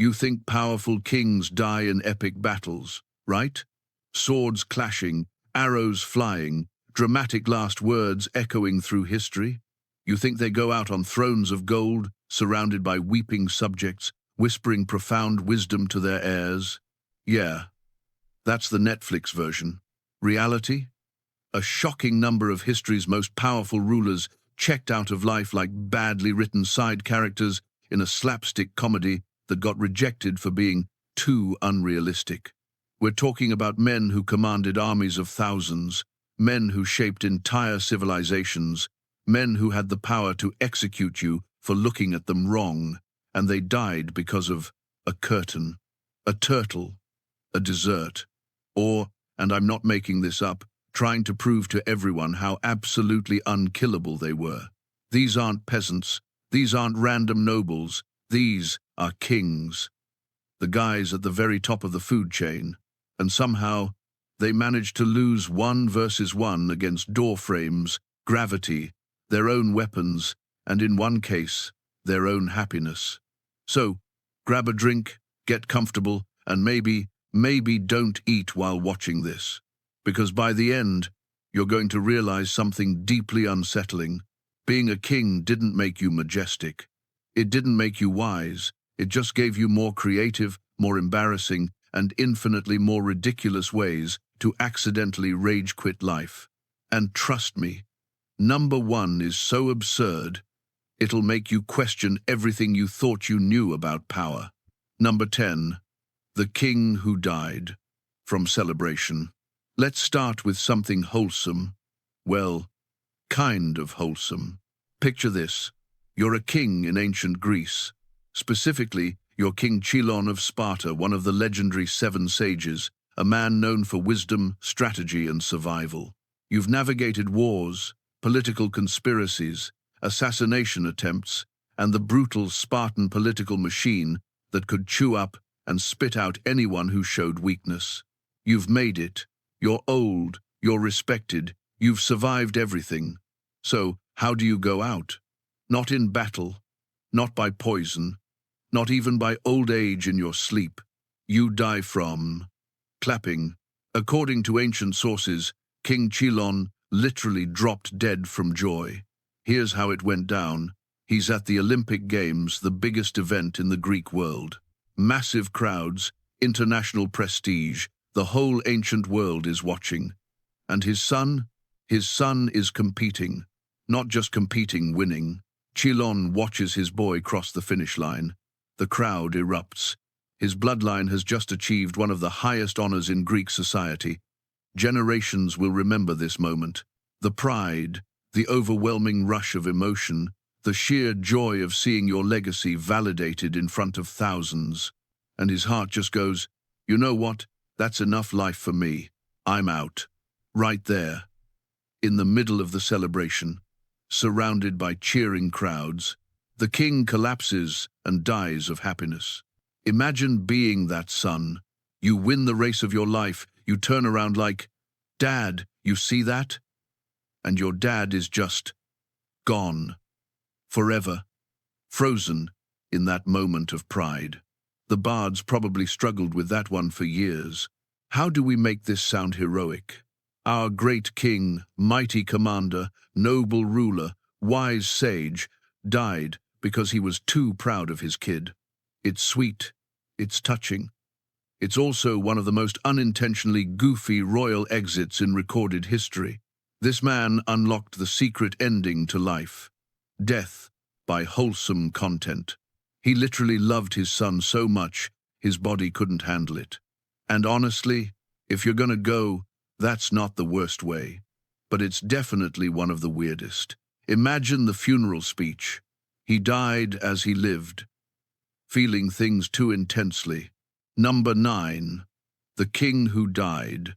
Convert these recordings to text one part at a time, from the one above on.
You think powerful kings die in epic battles, right? Swords clashing, arrows flying, dramatic last words echoing through history? You think they go out on thrones of gold, surrounded by weeping subjects, whispering profound wisdom to their heirs? Yeah, that's the Netflix version. Reality? A shocking number of history's most powerful rulers checked out of life like badly written side characters in a slapstick comedy that got rejected for being too unrealistic. We're talking about men who commanded armies of thousands, men who shaped entire civilizations, men who had the power to execute you for looking at them wrong, and they died because of a curtain, a turtle, a dessert, or, and I'm not making this up, trying to prove to everyone how absolutely unkillable they were. These aren't peasants, these aren't random nobles, these are kings. The guys at the very top of the food chain, and somehow they managed to lose 1 versus 1 against door frames, gravity, their own weapons, and in one case, their own happiness. So, grab a drink, get comfortable, and maybe don't eat while watching this. Because by the end, you're going to realize something deeply unsettling. Being a king didn't make you majestic. It didn't make you wise. It just gave you more creative, more embarrassing, and infinitely more ridiculous ways to accidentally rage quit life. And trust me, number 1 is so absurd, it'll make you question everything you thought you knew about power. Number 10, The King Who Died, from Celebration. Let's start with something wholesome. Well, kind of wholesome. Picture this. You're a king in ancient Greece. Specifically, you're King Chilon of Sparta, one of the legendary 7 sages, a man known for wisdom, strategy, and survival. You've navigated wars, political conspiracies, assassination attempts, and the brutal Spartan political machine that could chew up and spit out anyone who showed weakness. You've made it. You're old, you're respected, you've survived everything. So, how do you go out? Not in battle, not by poison, not even by old age in your sleep. You die from clapping. According to ancient sources, King Chilon literally dropped dead from joy. Here's how it went down. He's at the Olympic Games, the biggest event in the Greek world. Massive crowds, international prestige, the whole ancient world is watching. And his son is competing. Not just competing, winning. Chilon watches his boy cross the finish line. The crowd erupts. His bloodline has just achieved one of the highest honors in Greek society. Generations will remember this moment. The pride, the overwhelming rush of emotion, the sheer joy of seeing your legacy validated in front of thousands. And his heart just goes, you know what? That's enough life for me. I'm out. Right there, in the middle of the celebration, surrounded by cheering crowds, the king collapses and dies of happiness. Imagine being that son. You win the race of your life. You turn around like, Dad, you see that? And your dad is just gone. Forever. Frozen in that moment of pride. The bards probably struggled with that one for years. How do we make this sound heroic? Our great king, mighty commander, noble ruler, wise sage, died because he was too proud of his kid. It's sweet. It's touching. It's also one of the most unintentionally goofy royal exits in recorded history. This man unlocked the secret ending to life. Death by wholesome content. He literally loved his son so much, his body couldn't handle it. And honestly, if you're gonna go, that's not the worst way. But it's definitely one of the weirdest. Imagine the funeral speech. He died as he lived, feeling things too intensely. Number 9. The King Who Died.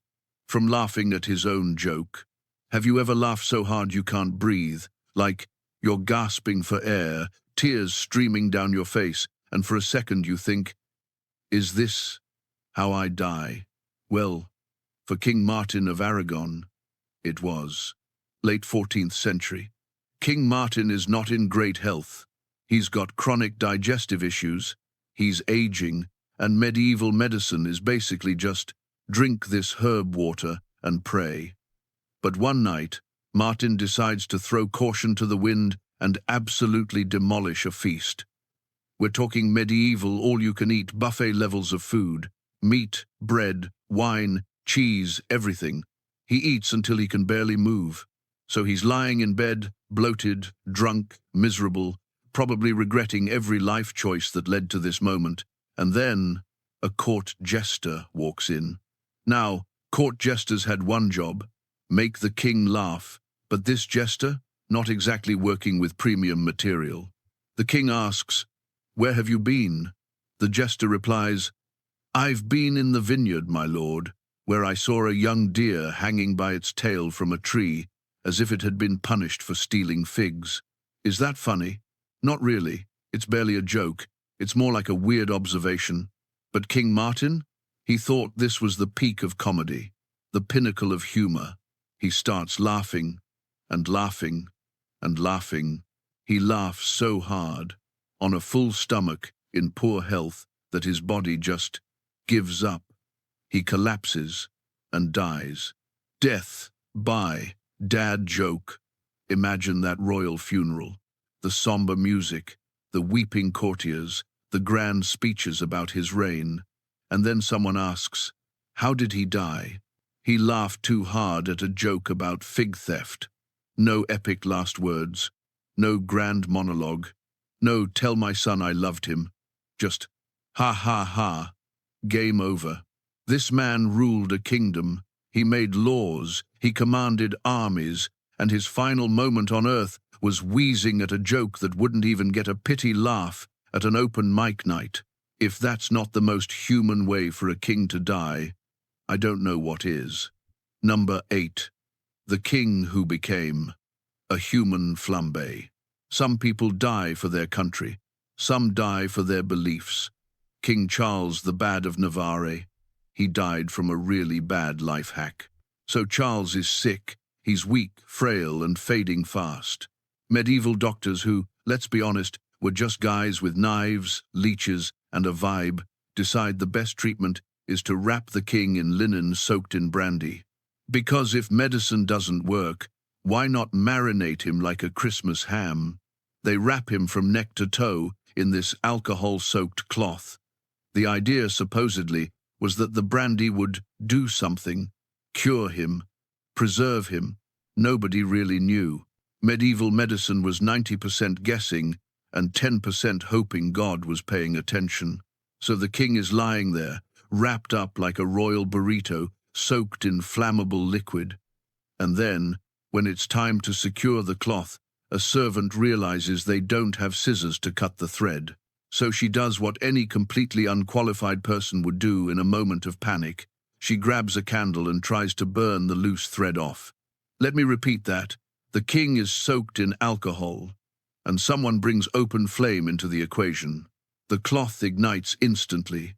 From laughing at his own joke. Have you ever laughed so hard you can't breathe? Like, you're gasping for air, tears streaming down your face, and for a second you think, is this how I die? Well, for King Martin of Aragon, it was. Late 14th century. King Martin is not in great health. He's got chronic digestive issues, He's aging, and medieval medicine is basically just drink this herb water and pray. But one night, Martin decides to throw caution to the wind and absolutely demolish a feast. We're talking medieval all-you-can-eat buffet levels of food. Meat, bread, wine, cheese, everything. He eats until he can barely move. So he's lying in bed, bloated, drunk, miserable, probably regretting every life choice that led to this moment. And then a court jester walks in. Now, court jesters had one job: make the king laugh. But this jester, not exactly working with premium material. The king asks, "Where have you been?" The jester replies, "I've been in the vineyard, my lord, where I saw a young deer hanging by its tail from a tree, as if it had been punished for stealing figs." Is that funny? Not really. It's barely a joke. It's more like a weird observation. But King Martin? He thought this was the peak of comedy, the pinnacle of humor. He starts laughing, and laughing, and laughing. He laughs so hard, on a full stomach, in poor health, that his body just gives up. He collapses and dies. Death by dad joke. Imagine that royal funeral. The somber music, the weeping courtiers, the grand speeches about his reign. And then someone asks, how did he die? He laughed too hard at a joke about fig theft. No epic last words, no grand monologue, no tell my son I loved him. Just ha ha ha, game over. This man ruled a kingdom, he made laws, he commanded armies, and his final moment on earth was wheezing at a joke that wouldn't even get a pity laugh at an open mic night. If that's not the most human way for a king to die, I don't know what is. Number 8. The king who became a human flambe. Some people die for their country. Some die for their beliefs. King Charles the Bad of Navarre. He died from a really bad life hack. So Charles is sick. He's weak, frail, and fading fast. Medieval doctors who, let's be honest, were just guys with knives, leeches, and a vibe, decide the best treatment is to wrap the king in linen soaked in brandy. Because if medicine doesn't work, why not marinate him like a Christmas ham? They wrap him from neck to toe in this alcohol-soaked cloth. The idea, supposedly, was that the brandy would do something, cure him, preserve him. Nobody really knew. Medieval medicine was 90% guessing and 10% hoping God was paying attention. So the king is lying there, wrapped up like a royal burrito, soaked in flammable liquid. And then, when it's time to secure the cloth, a servant realizes they don't have scissors to cut the thread. So she does what any completely unqualified person would do in a moment of panic. She grabs a candle and tries to burn the loose thread off. Let me repeat that. The king is soaked in alcohol, and someone brings open flame into the equation. The cloth ignites instantly.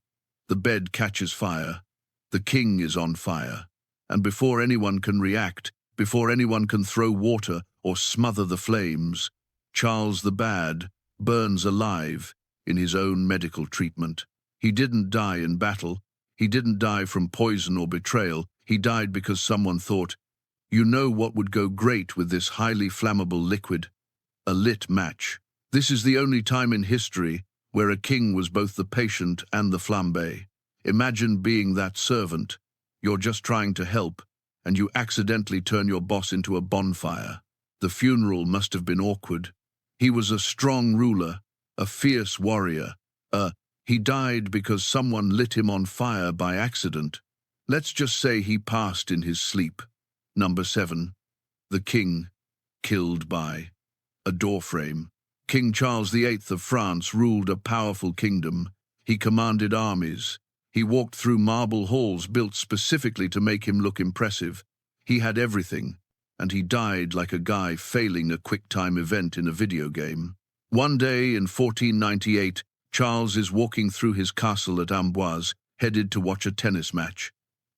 The bed catches fire. The king is on fire. And before anyone can react, before anyone can throw water or smother the flames, Charles the Bad burns alive in his own medical treatment. He didn't die in battle. He didn't die from poison or betrayal. He died because someone thought, you know what would go great with this highly flammable liquid? A lit match. This is the only time in history where a king was both the patient and the flambe. Imagine being that servant. You're just trying to help, and you accidentally turn your boss into a bonfire. The funeral must have been awkward. He was a strong ruler, a fierce warrior. He died because someone lit him on fire by accident. Let's just say he passed in his sleep. Number 7. The king, killed by a doorframe. King Charles VIII of France ruled a powerful kingdom. He commanded armies. He walked through marble halls built specifically to make him look impressive. He had everything, and he died like a guy failing a quick-time event in a video game. One day in 1498, Charles is walking through his castle at Amboise, headed to watch a tennis match.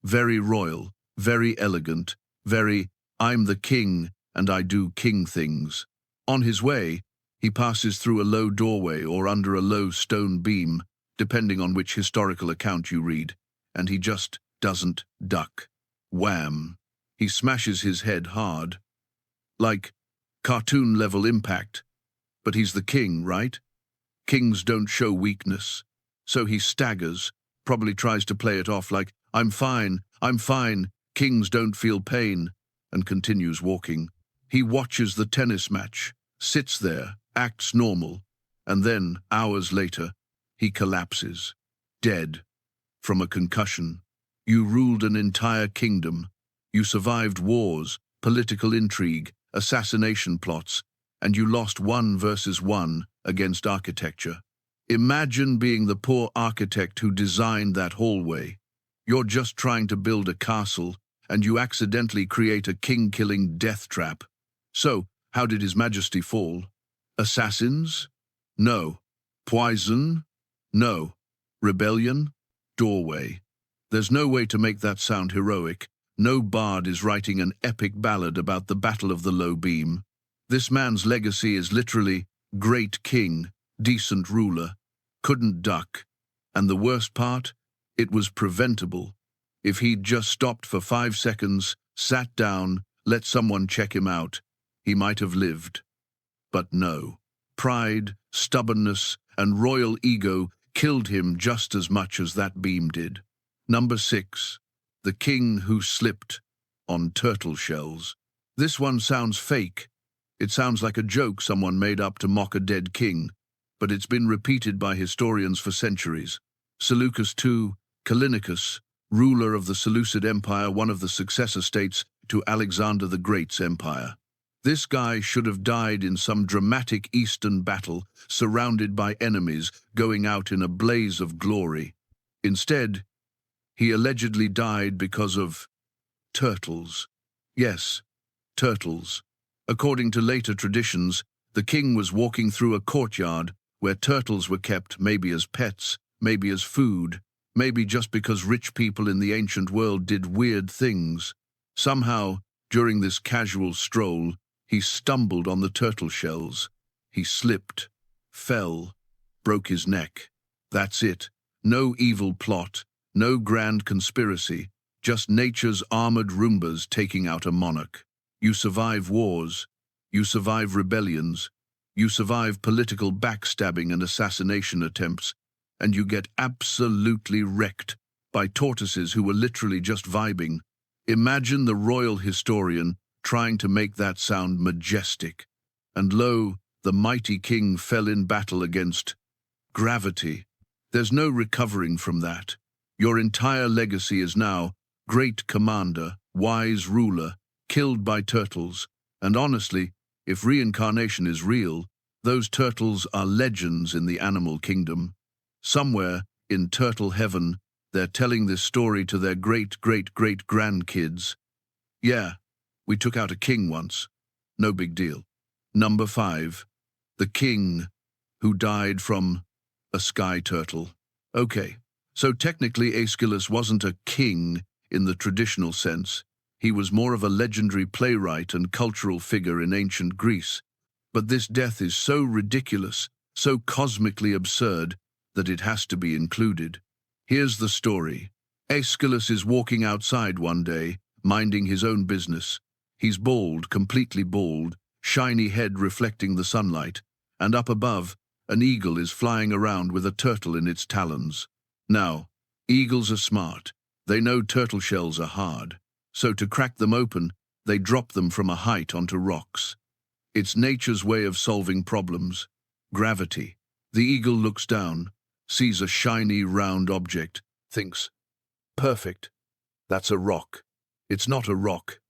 Very royal, very elegant, very, I'm the king and I do king things. On his way, he passes through a low doorway or under a low stone beam, depending on which historical account you read, and he just doesn't duck. Wham! He smashes his head hard. Like cartoon-level impact. But he's the king, right? Kings don't show weakness. So he staggers, probably tries to play it off like, I'm fine, kings don't feel pain, and continues walking. He watches the tennis match, sits there, acts normal, and then, hours later, he collapses, dead, from a concussion. You ruled an entire kingdom. You survived wars, political intrigue, assassination plots, and you lost 1 versus 1 against architecture. Imagine being the poor architect who designed that hallway. You're just trying to build a castle, and you accidentally create a king-killing death trap. So, how did His Majesty fall? Assassins? No. Poison? No. Rebellion? Doorway. There's no way to make that sound heroic. No bard is writing an epic ballad about the Battle of the Low Beam. This man's legacy is literally great king, decent ruler, couldn't duck. And the worst part? It was preventable. If he'd just stopped for 5 seconds, sat down, let someone check him out, he might have lived. But no. Pride, stubbornness, and royal ego killed him just as much as that beam did. Number 6. The King Who Slipped on Turtle Shells. This one sounds fake. It sounds like a joke someone made up to mock a dead king, but it's been repeated by historians for centuries. Seleucus II, Callinicus, ruler of the Seleucid Empire, one of the successor states to Alexander the Great's empire. This guy should have died in some dramatic Eastern battle, surrounded by enemies, going out in a blaze of glory. Instead, he allegedly died because of turtles. Yes, turtles. According to later traditions, the king was walking through a courtyard where turtles were kept, maybe as pets, maybe as food, maybe just because rich people in the ancient world did weird things. Somehow, during this casual stroll, he stumbled on the turtle shells. He slipped, fell, broke his neck. That's it. No evil plot, no grand conspiracy, just nature's armored Roombas taking out a monarch. You survive wars, you survive rebellions, you survive political backstabbing and assassination attempts, and you get absolutely wrecked by tortoises who were literally just vibing. Imagine the royal historian trying to make that sound majestic. And lo, the mighty king fell in battle against gravity. There's no recovering from that. Your entire legacy is now great commander, wise ruler, killed by turtles. And honestly, if reincarnation is real, those turtles are legends in the animal kingdom. Somewhere in turtle heaven, they're telling this story to their great-great-great-grandkids. Yeah, we took out a king once. No big deal. Number 5. The king who died from a sky turtle. Okay, so technically Aeschylus wasn't a king in the traditional sense. He was more of a legendary playwright and cultural figure in ancient Greece. But this death is so ridiculous, so cosmically absurd, that it has to be included. Here's the story. Aeschylus is walking outside one day, minding his own business. He's bald, completely bald, shiny head reflecting the sunlight, and up above, an eagle is flying around with a turtle in its talons. Now, eagles are smart. They know turtle shells are hard. So to crack them open, they drop them from a height onto rocks. It's nature's way of solving problems. Gravity. The eagle looks down, sees a shiny, round object, thinks, perfect, that's a rock. It's not a rock.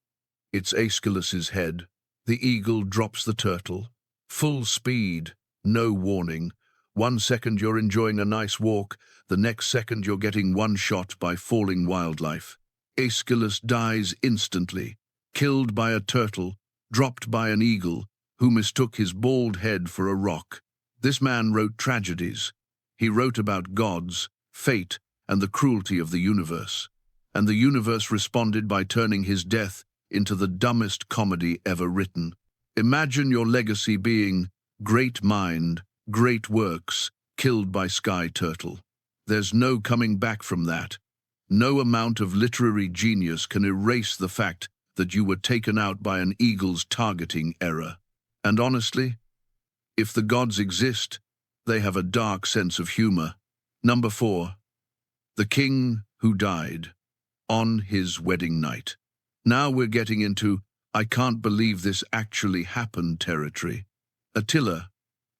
It's Aeschylus's head. The eagle drops the turtle. Full speed, no warning. 1 second you're enjoying a nice walk, the next second you're getting one shot by falling wildlife. Aeschylus dies instantly, killed by a turtle, dropped by an eagle, who mistook his bald head for a rock. This man wrote tragedies. He wrote about gods, fate, and the cruelty of the universe. And the universe responded by turning his death into the dumbest comedy ever written. Imagine your legacy being great mind, great works, killed by sky turtle. There's no coming back from that. No amount of literary genius can erase the fact that you were taken out by an eagle's targeting error. And honestly, if the gods exist, they have a dark sense of humor. Number 4. The king who died on his wedding night. Now we're getting into I can't believe this actually happened territory. Attila,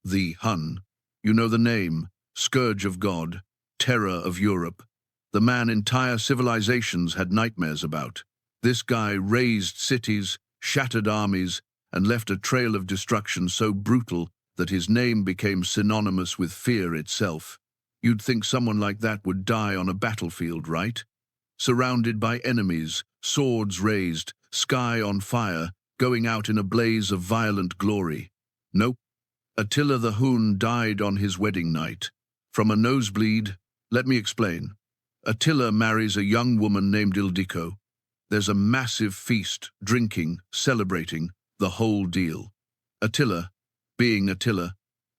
the Hun, you know the name, scourge of God, terror of Europe, the man entire civilizations had nightmares about. This guy razed cities, shattered armies, and left a trail of destruction so brutal that his name became synonymous with fear itself. You'd think someone like that would die on a battlefield, right? Surrounded by enemies, swords raised, sky on fire, going out in a blaze of violent glory. Nope. Attila the Hun died on his wedding night. From a nosebleed, let me explain. Attila marries a young woman named Ildiko. There's a massive feast, drinking, celebrating, the whole deal. Attila, being Attila,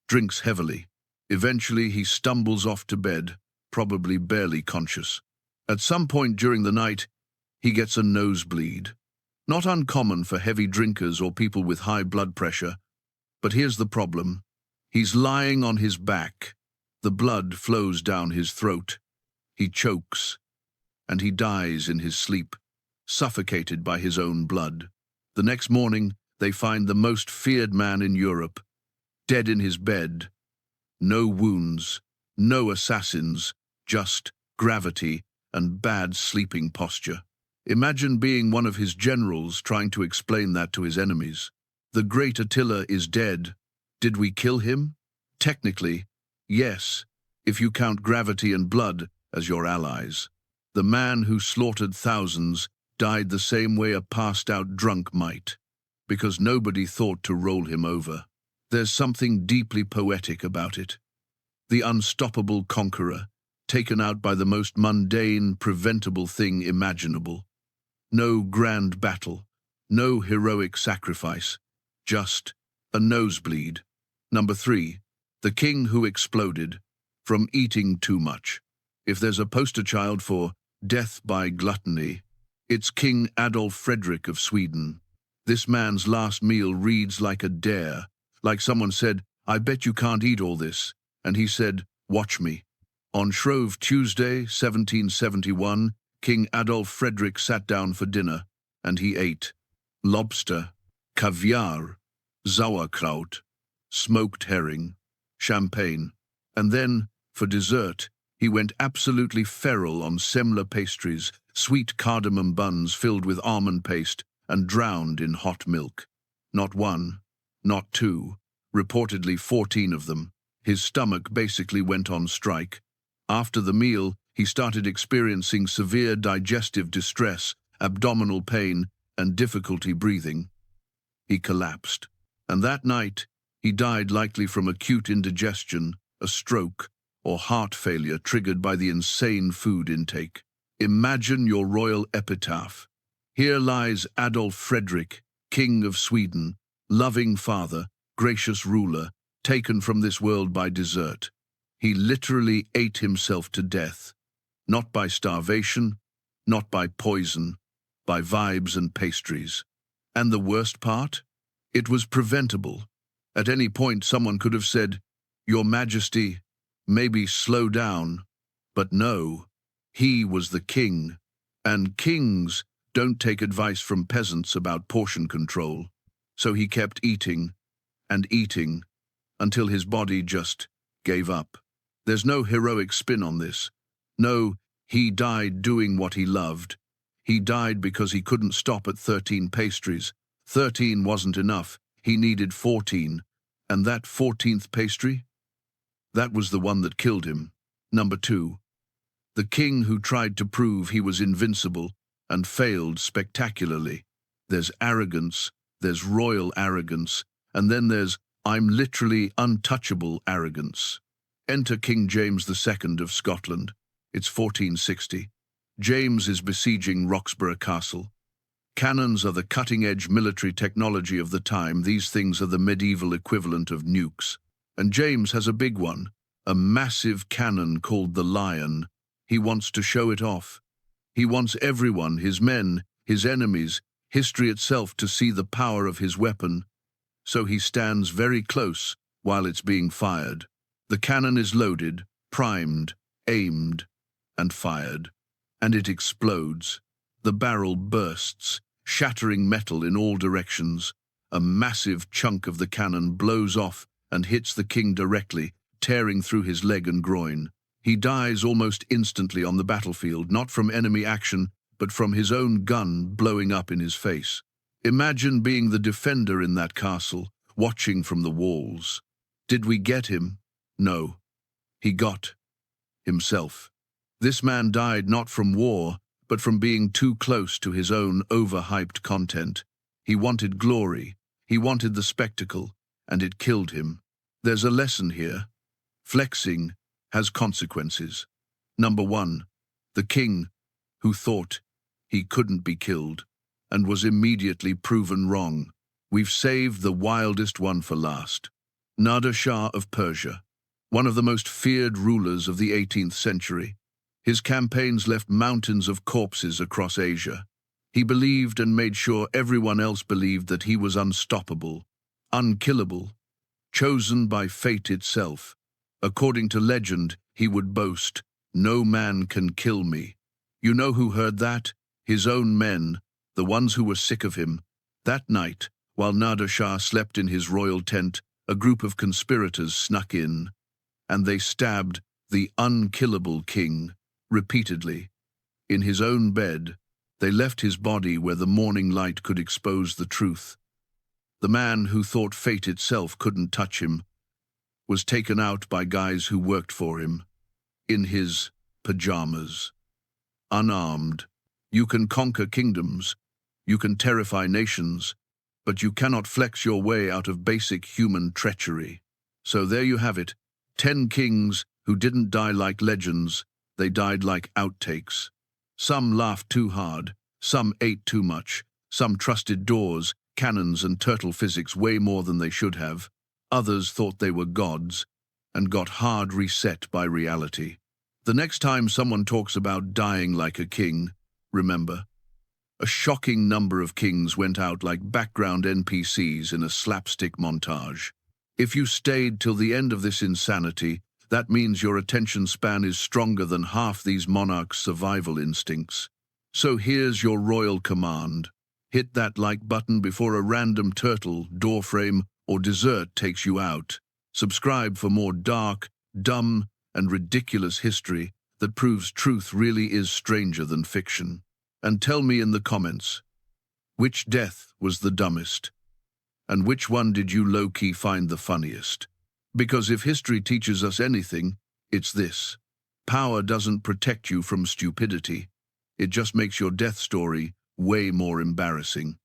drinks heavily. Eventually he stumbles off to bed, probably barely conscious. At some point during the night, he gets a nosebleed. Not uncommon for heavy drinkers or people with high blood pressure. But here's the problem. He's lying on his back. The blood flows down his throat. He chokes, and he dies in his sleep, suffocated by his own blood. The next morning, they find the most feared man in Europe, dead in his bed. No wounds, no assassins, just gravity and bad sleeping posture. Imagine being one of his generals trying to explain that to his enemies. The great Attila is dead. Did we kill him? Technically, yes, if you count gravity and blood as your allies. The man who slaughtered thousands died the same way a passed-out drunk might, because nobody thought to roll him over. There's something deeply poetic about it. The unstoppable conqueror, taken out by the most mundane, preventable thing imaginable. No grand battle, no heroic sacrifice, just a nosebleed. Number 3, the king who exploded from eating too much. If there's a poster child for death by gluttony, it's King Adolf Fredrik of Sweden. This man's last meal reads like a dare, like someone said, "I bet you can't eat all this," and he said, "Watch me." On Shrove Tuesday, 1771, King Adolf Fredrik sat down for dinner, and he ate lobster, caviar, sauerkraut, smoked herring, champagne, and then, for dessert, he went absolutely feral on semla pastries, sweet cardamom buns filled with almond paste and drowned in hot milk. Not one, not two, reportedly 14 of them. His stomach basically went on strike. After the meal, he started experiencing severe digestive distress, abdominal pain, and difficulty breathing. He collapsed. And that night, he died likely from acute indigestion, a stroke, or heart failure triggered by the insane food intake. Imagine your royal epitaph. Here lies Adolf Fredrik, King of Sweden, loving father, gracious ruler, taken from this world by desert. He literally ate himself to death, not by starvation, not by poison, by vibes and pastries. And the worst part? It was preventable. At any point someone could have said, "Your Majesty, maybe slow down." But no, he was the king, and kings don't take advice from peasants about portion control. So he kept eating and eating until his body just gave up. There's no heroic spin on this. No, he died doing what he loved. He died because he couldn't stop at 13 pastries. 13 wasn't enough. He needed 14. And that 14th pastry? That was the one that killed him. Number 2. The king who tried to prove he was invincible and failed spectacularly. There's arrogance, there's royal arrogance, and then there's "I'm literally untouchable" arrogance. Enter King James II of Scotland. It's 1460. James is besieging Roxburgh Castle. Cannons are the cutting-edge military technology of the time. These things are the medieval equivalent of nukes. And James has a big one, A massive cannon called the Lion. He wants to show it off. He wants everyone, his men, his enemies, history itself to see the power of his weapon. So he stands very close while it's being fired. The cannon is loaded, primed, aimed, and fired. And it explodes. The barrel bursts, shattering metal in all directions. A massive chunk of the cannon blows off and hits the king directly, tearing through his leg and groin. He dies almost instantly on the battlefield, not from enemy action, but from his own gun blowing up in his face. Imagine being the defender in that castle, watching from the walls. Did we get him? No. He got himself. This man died not from war, but from being too close to his own overhyped content. He wanted glory, he wanted the spectacle, and it killed him. There's a lesson here. Flexing has consequences. Number 1, the king, who thought he couldn't be killed, and was immediately proven wrong. We've saved the wildest one for last. Nader Shah of Persia, one of the most feared rulers of the 18th century. His campaigns left mountains of corpses across Asia. He believed and made sure everyone else believed that he was unstoppable, unkillable, chosen by fate itself. According to legend, he would boast, "No man can kill me." You know who heard that? His own men, the ones who were sick of him. That night, while Nader Shah slept in his royal tent, a group of conspirators snuck in, and they stabbed the unkillable king repeatedly. In his own bed, they left his body where the morning light could expose the truth. The man who thought fate itself couldn't touch him was taken out by guys who worked for him, in his pajamas. Unarmed, you can conquer kingdoms, you can terrify nations, but you cannot flex your way out of basic human treachery. So there you have it, 10 kings who didn't die like legends, they died like outtakes. Some laughed too hard, some ate too much, some trusted doors, cannons and turtle physics way more than they should have. Others thought they were gods and got hard reset by reality. The next time someone talks about dying like a king, remember, a shocking number of kings went out like background NPCs in a slapstick montage. If you stayed till the end of this insanity, that means your attention span is stronger than half these monarchs' survival instincts. So here's your royal command. Hit that like button before a random turtle, doorframe, or dessert takes you out. Subscribe for more dark, dumb, and ridiculous history that proves truth really is stranger than fiction. And tell me in the comments, which death was the dumbest? And which one did you low-key find the funniest? Because if history teaches us anything, it's this. Power doesn't protect you from stupidity. It just makes your death story way more embarrassing.